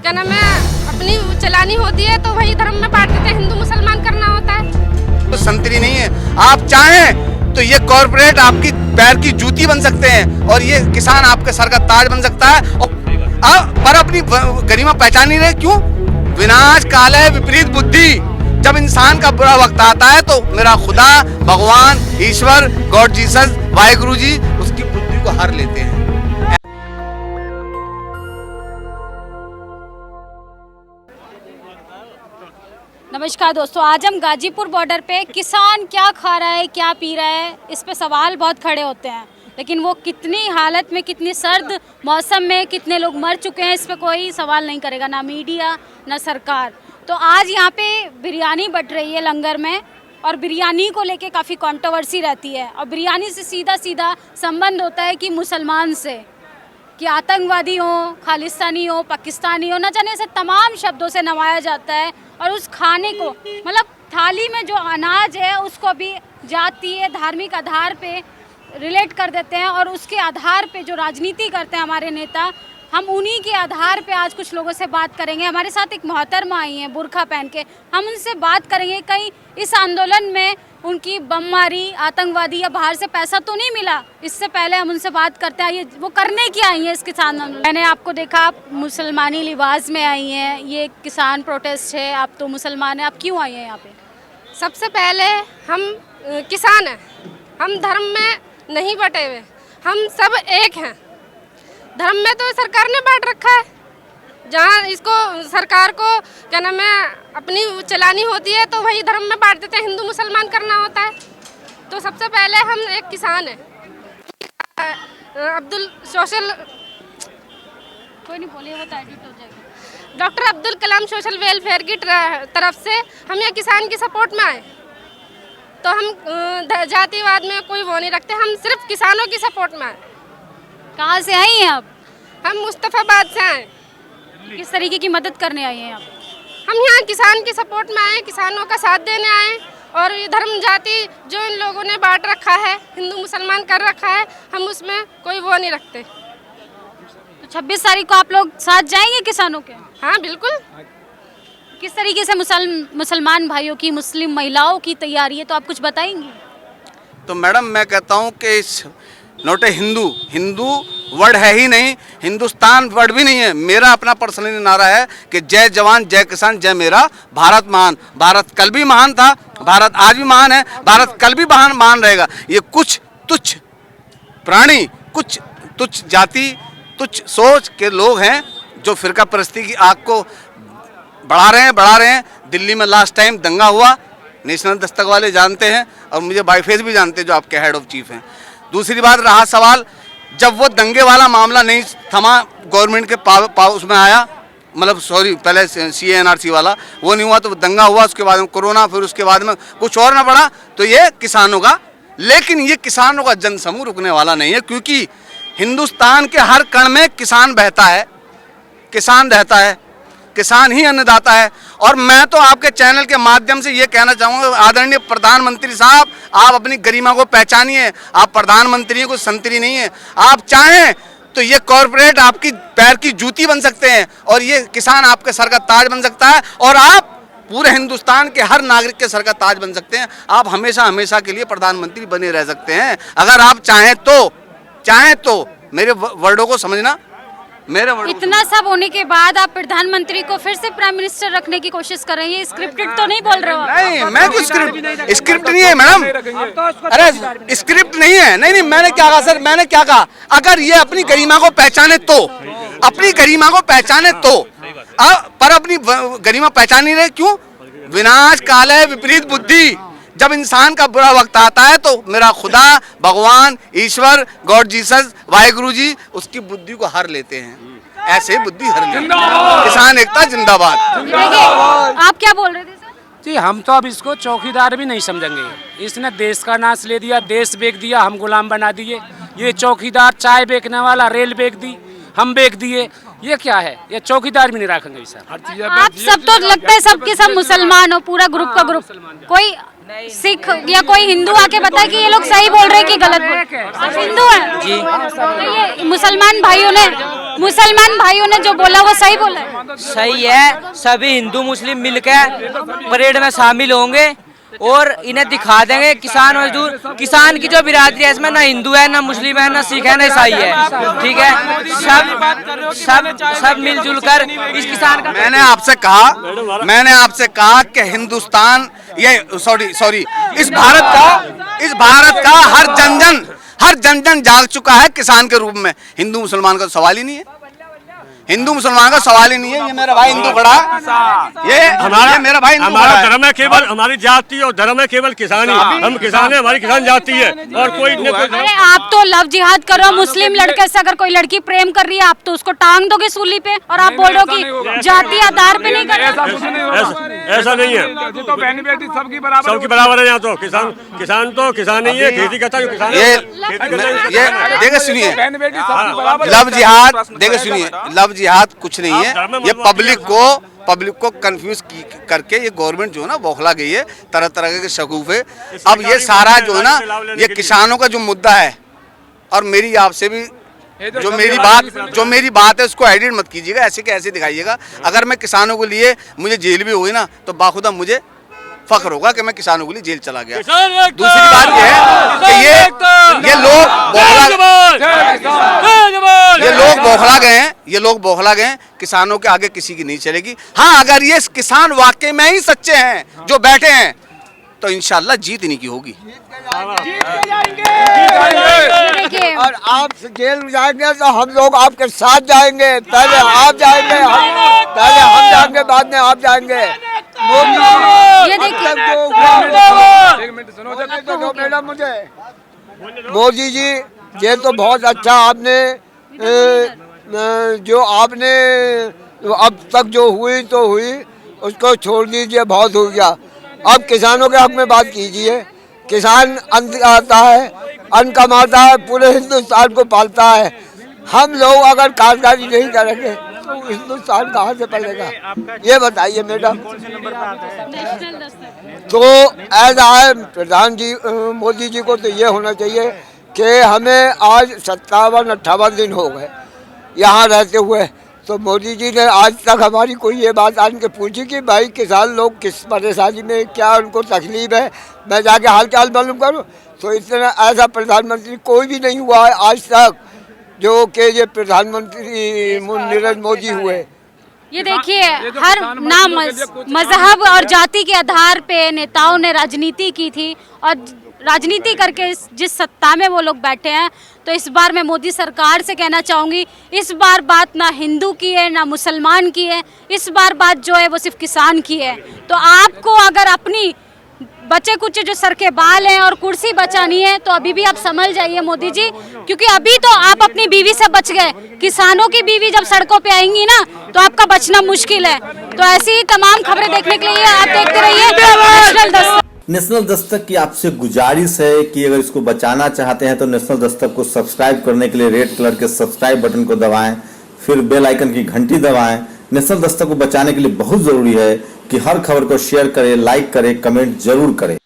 क्या नाम है अपनी चलानी होती है तो वही धर्म में बांट देते हैं, हिंदू मुसलमान करना होता है। तो संतरी नहीं है। आप चाहें तो ये कॉर्पोरेट आपकी पैर की जूती बन सकते हैं और ये किसान आपके सर का ताज बन सकता है। पर अपनी गरिमा पहचान नहीं रहे, क्यों? विनाश काल है विपरीत बुद्धि। जब इंसान का बुरा वक्त आता है तो मेरा खुदा, भगवान, ईश्वर, गॉड जीसस, वाहिगुरु जी उसकी बुद्धि को हर लेते हैं। नमस्कार दोस्तों, आज हम गाजीपुर बॉर्डर पे किसान क्या खा रहा है, क्या पी रहा है, इस पे सवाल बहुत खड़े होते हैं। लेकिन वो कितनी हालत में, कितनी सर्द मौसम में कितने लोग मर चुके हैं, इस पे कोई सवाल नहीं करेगा, ना मीडिया ना सरकार। तो आज यहाँ पे बिरयानी बट रही है लंगर में, और बिरयानी को लेके काफ़ी कंट्रोवर्सी रहती है। और बिरयानी से सीधा सीधा संबंध होता है कि मुसलमान से, कि आतंकवादी हो, खालिस्तानी हो, पाकिस्तानी हो, न जाने ऐसे तमाम शब्दों से नवाया जाता है। और उस खाने को, मतलब थाली में जो अनाज है उसको भी जातीय धार्मिक आधार पे रिलेट कर देते हैं, और उसके आधार पे जो राजनीति करते हैं हमारे नेता, हम उन्हीं के आधार पे आज कुछ लोगों से बात करेंगे। हमारे साथ एक मोहतरमा आई हैं बुर्खा पहन के, हम उनसे बात करेंगे कहीं इस आंदोलन में उनकी बममारी, आतंकवादी या बाहर से पैसा तो नहीं मिला। इससे पहले हम उनसे बात करते हैं ये वो करने क्या आई हैं इस किसान आंदोलन। मैंने आपको देखा आप मुसलमानी लिबास में आई हैं, ये किसान प्रोटेस्ट है, आप तो मुसलमान हैं, आप क्यों आई हैं यहाँ पे? सबसे पहले हम किसान हैं, हम धर्म में नहीं बटे हुए, हम सब एक हैं। धर्म में तो सरकार ने बांट रखा है, जहाँ इसको सरकार को क्या नाम है अपनी चलानी होती है तो वही धर्म में बांट देते हैं, हिंदू मुसलमान करना होता है। तो सबसे पहले हम एक किसान हैं। अब्दुल सोशल कोई नहीं बोलिए, वो तो एडिट हो जाएगा। Doctor Abdul Kalam social welfare की तरफ से हम ये किसान की सपोर्ट में आए। तो हम जातिवाद में कोई वो नहीं रखते, हम सिर्फ किसानों की सपोर्ट में आए। कहाँ से आई हैं आप? हम मुस्तफ़ाबाद से आए। किस तरीके की मदद करने आई हैं आप? हम यहाँ किसान की सपोर्ट में आए, किसानों का साथ देने आए। और ये धर्म जाति जो इन लोगों ने बांट रखा है, हिंदू मुसलमान कर रखा है, हम उसमें कोई वो नहीं रखते। तो 26 तारीख को आप लोग साथ जाएंगे किसानों के? हाँ बिल्कुल। किस तरीके से मुसलमान भाइयों की, मुस्लिम महिलाओं की तैयारी है, तो आप कुछ बताएंगी? तो मैडम मैं कहता हूँ कि इस नोट ए हिंदू वर्ड है ही नहीं, हिंदुस्तान वर्ड भी नहीं है। मेरा अपना पर्सनली नारा है कि जय जवान जय किसान जय मेरा भारत महान। भारत कल भी महान था, भारत आज भी महान है, भारत कल भी महान रहेगा। ये कुछ तुच्छ प्राणी, कुछ तुच्छ जाति, तुच्छ सोच के लोग हैं जो फिरका परस्ती की आग को बढ़ा रहे हैं। दिल्ली में लास्ट टाइम दंगा हुआ, नेशनल दस्तक वाले जानते हैं और मुझे बाईफेस भी जानते हैं जो आपके हेड ऑफ चीफ हैं। दूसरी बात रहा सवाल, जब वो दंगे वाला मामला नहीं थमा, गवर्नमेंट के उसमें आया, मतलब सॉरी पहले CNRC वाला वो नहीं हुआ तो दंगा हुआ, उसके बाद में कोरोना, फिर उसके बाद में कुछ और ना पड़ा, तो ये किसानों का। लेकिन ये किसानों का जनसमूह रुकने वाला नहीं है, क्योंकि हिंदुस्तान के हर कण में किसान बहता है, किसान रहता है, किसान ही अन्नदाता है। और मैं तो आपके चैनल के माध्यम से ये कहना चाहूँगा, आदरणीय प्रधानमंत्री साहब, आप अपनी गरिमा को पहचानिए। आप प्रधानमंत्री हैं, कोई संतरी नहीं है। आप चाहें तो ये कॉर्पोरेट आपकी पैर की जूती बन सकते हैं और ये किसान आपके सर का ताज बन सकता है, और आप पूरे हिंदुस्तान के हर नागरिक के सर का ताज बन सकते हैं। आप हमेशा के लिए प्रधानमंत्री बने रह सकते हैं, अगर आप चाहें तो। मेरे वर्डों को समझना, मेरे इतना सब होने के बाद आप प्रधानमंत्री को फिर से प्राइम मिनिस्टर रखने की कोशिश कर रही है। स्क्रिप्टेड तो नहीं बोल रहे हो? नहीं, मैं कुछ स्क्रिप्ट नहीं है मैडम। अरे स्क्रिप्ट नहीं है। नहीं, मैंने क्या कहा सर, मैंने क्या कहा, अगर ये अपनी गरिमा को पहचाने तो, अपनी गरिमा को पहचाने तो। पर अपनी गरिमा पहचान नहीं रहे, क्यों? विनाश काल है विपरीत बुद्धि। जब इंसान का बुरा वक्त आता है तो मेरा खुदा, भगवान, ईश्वर, गॉड जीसस, वाहिगुरु जी उसकी बुद्धि को हर लेते हैं। ऐसे बुद्धि हर लेते हैं। किसान एकता जिंदाबाद। आप क्या बोल रहे थे सर? जी हम तो अब इसको चौकीदार भी नहीं समझेंगे। इसने देश का नाश ले दिया, देश बेच दिया, हम गुलाम बना दिए। ये चौकीदार चाय बेचने वाला रेल बेच दी, हम बेच दिए। ये क्या है? ये चौकीदार भी नहीं रखेंगे सर। आप सब तो लगता है सबके सब मुसलमान हो, पूरा ग्रुप का ग्रुप। कोई सिख या कोई हिंदू आके बताए कि ये लोग सही बोल रहे हैं कि गलत बोल रहे हैं? हिंदू हैं जी। ये मुसलमान भाइयों ने मुसलमान भाइयों ने जो बोला वो सही बोला है? सही है। सभी हिंदू मुस्लिम मिलकर परेड में शामिल होंगे और इन्हें दिखा देंगे किसान मजदूर, किसान की जो बिरादरी है इसमें ना हिंदू है, ना मुस्लिम है, ना सिख है, ना ईसाई है, ठीक है। सब मिलजुल कर इस किसान का मैंने आपसे कहा कि हिंदुस्तान ये सॉरी इस भारत का हर जन जाग चुका है किसान के रूप में। हिंदू मुसलमान का तो सवाल ही नहीं है, हिंदू मुसलमान का सवाल ही नहीं है। ये मेरा भाई हिंदू खड़ा है, ये मेरा भाई हिंदू खड़ा हमारा है। धर्म है केवल, हमारी जाति और धर्म है केवल किसानी। हम किसान है, हमारी किसान जाति है और कोई अरे आप तो लव जिहाद करो, मुस्लिम लड़के से अगर कोई लड़की प्रेम कर रही है आप तो उसको टांग दोगे सूली पे, और आप बोल रहे हो कि जाति आधार पे नहीं कर रहे। ऐसा नहीं है, सबकी बराबर है। यहाँ तो किसान तो किसान नहीं है, खेती करता है किसान। ये देखिए सुनिए, लव जिहाद कुछ नहीं है। ये पब्लिक को कंफ्यूज करके ये गवर्नमेंट जो है ना बौखला गई है, तरह तरह के शकूफे। अब ये सारा जो है ना ये किसानों का जो मुद्दा है, और मेरी आपसे भी जो मेरी बात है उसको एडिट मत कीजिएगा, ऐसे के ऐसे दिखाइएगा। अगर मैं किसानों के लिए मुझे जेल भी हुई ना तो बाखुदा मुझे फख्र होगा कि मैं किसानों के लिए जेल चला गया। दूसरी बात यह है कि ये लोग बौखला गए हैं, किसानों के आगे किसी की नहीं चलेगी। हाँ, अगर ये किसान वाकई में ही सच्चे हैं जो बैठे हैं तो इंशाल्लाह जीत इन्हीं की होगी। और आप जेल जाएंगे तो हम लोग आपके साथ जाएंगे। पहले आप जाएंगे, पहले हम जाएंगे, बाद में आप जाएंगे। ये देखिए मैडम मुझे मोदी जी, ये तो बहुत अच्छा आपने जो आपने अब तक जो हुई तो हुई, उसको छोड़ दीजिए, बहुत हो गया। अब किसानों के हक में बात कीजिए। किसान अन्न आता है, अन्न कमाता है, पूरे हिंदुस्तान को पालता है। हम लोग अगर काश्तकारी नहीं करेंगे तो हिंदुस्तान कहाँ से पलेगा, ये बताइए मैडम। तो ऐसा है प्रधान जी मोदी जी को तो ये होना चाहिए कि हमें आज 57-58 दिन हो गए यहाँ रहते हुए, तो मोदी जी ने आज तक हमारी कोई ये बात आन के पूछी कि भाई किसान लोग किस परेशानी में, क्या उनको तकलीफ है, मैं जाके हाल चाल मालूम करूँ। तो इतना ऐसा प्रधानमंत्री कोई भी नहीं हुआ है आज तक जो कि ये प्रधानमंत्री नरेंद्र मोदी हुए। ये देखिए हर नाम मजहब और जाति के आधार पे नेताओं ने राजनीति की थी, और राजनीति करके जिस सत्ता में वो लोग बैठे हैं। तो इस बार मैं मोदी सरकार से कहना चाहूँगी, इस बार बात ना हिंदू की है ना मुसलमान की है, इस बार बात जो है वो सिर्फ किसान की है। तो आपको अगर अपनी बचे कुछ जो सर के बाल हैं और कुर्सी बचानी है तो अभी भी आप समझ जाइए मोदी जी, क्योंकि अभी तो आप अपनी बीवी से बच गए, किसानों की बीवी जब सड़कों पे आएंगी ना तो आपका बचना मुश्किल है। तो ऐसी ही तमाम खबरें देखने के लिए आप देखते रहिए नेशनल दस्तक। नेशनल दस्तक की आपसे गुजारिश है कि अगर इसको बचाना चाहते हैं तो नेशनल दस्तक को सब्सक्राइब करने के लिए रेड कलर के सब्सक्राइब बटन को दबाएं, फिर बेल आइकन की घंटी दबाएं। नेशनल दस्तक को बचाने के लिए बहुत जरूरी है कि हर खबर को शेयर करें, लाइक करें, कमेंट जरूर करें।